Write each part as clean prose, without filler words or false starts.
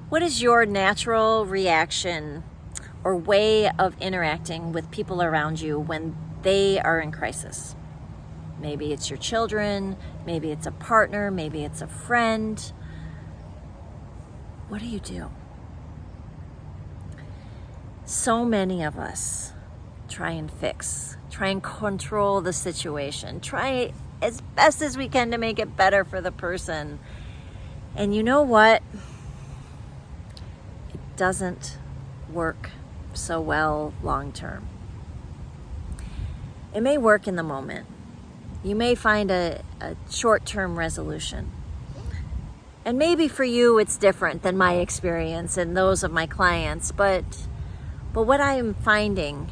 What is your natural reaction or way of interacting with people around you when they are in crisis? Maybe it's your children, maybe it's a partner, maybe it's a friend. What do? So many of us try and fix, try and control the situation, try as best as we can to make it better for the person. And you know what? It doesn't work so well long term. It may work in the moment. You may find a short-term resolution. And maybe for you it's different than my experience and those of my clients, but what I am finding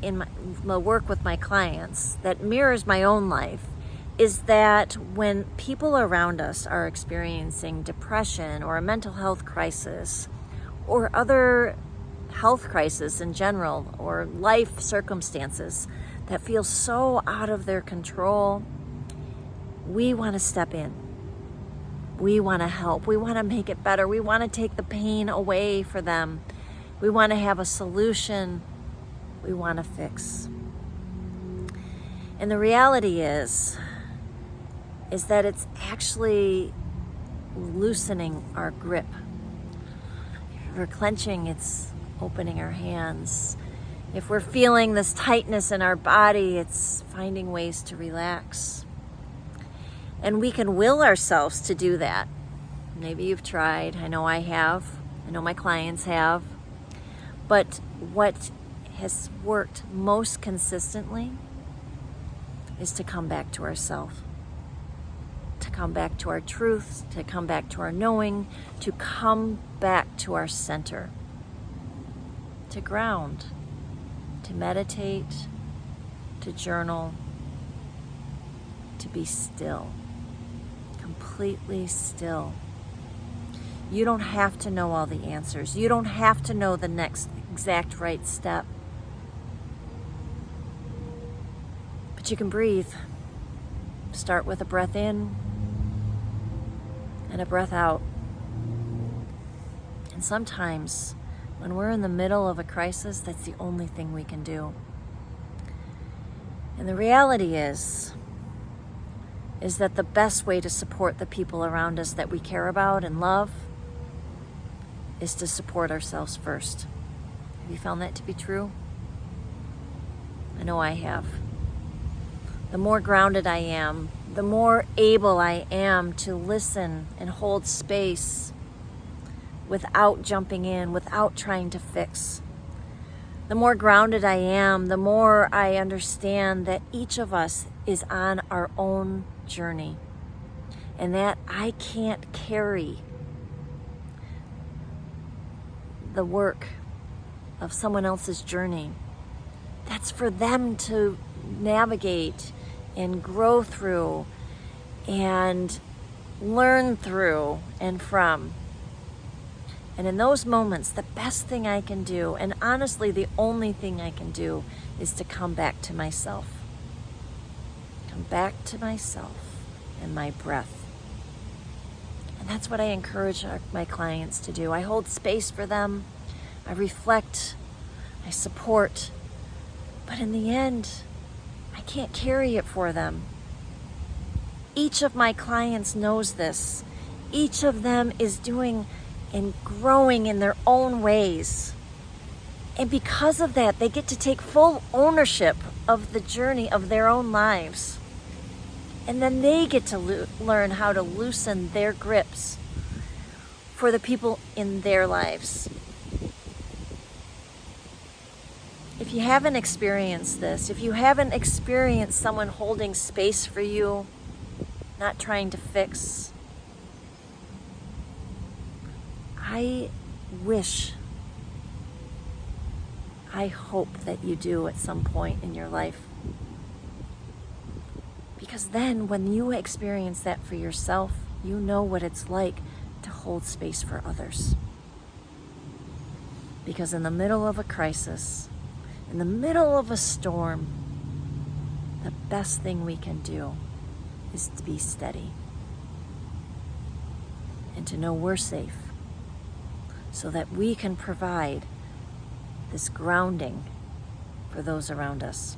in my work with my clients that mirrors my own life is that when people around us are experiencing depression or a mental health crisis or other health crisis in general or life circumstances that feel so out of their control, we want to step in. We want to help. We want to make it better. We want to take the pain away for them. We want to have a solution. We want to fix. And the reality is that it's actually loosening our grip. If we're clenching, it's opening our hands. If we're feeling this tightness in our body, it's finding ways to relax. And we can will ourselves to do that. Maybe you've tried. I know I have. I know my clients have. But what has worked most consistently is to come back to ourselves, to come back to our truths, to come back to our knowing, to come back to our center, to ground, to meditate, to journal, to be still, completely still. You don't have to know all the answers. You don't have to know the next exact right step. But you can breathe. Start with a breath in and a breath out. And sometimes when we're in the middle of a crisis, that's the only thing we can do. And the reality is that the best way to support the people around us that we care about and love is to support ourselves first. Have you found that to be true? I know I have. The more grounded I am, the more able I am to listen and hold space without jumping in, without trying to fix. The more grounded I am, the more I understand that each of us is on our own journey and that I can't carry the work of someone else's journey. That's for them to navigate and grow through and learn through and from. And in those moments, the best thing I can do, and honestly the only thing I can do, is to come back to myself. Come back to myself and my breath. And that's what I encourage my clients to do. I hold space for them. I reflect. I support. But in the end, I can't carry it for them. Each of my clients knows this. Each of them is doing and growing in their own ways. And because of that, they get to take full ownership of the journey of their own lives. And then they get to learn how to loosen their grips for the people in their lives. If you haven't experienced this, if you haven't experienced someone holding space for you, not trying to fix, I hope that you do at some point in your life. Because then when you experience that for yourself, you know what it's like to hold space for others. Because in the middle of a crisis, in the middle of a storm, the best thing we can do is to be steady and to know we're safe so that we can provide this grounding for those around us.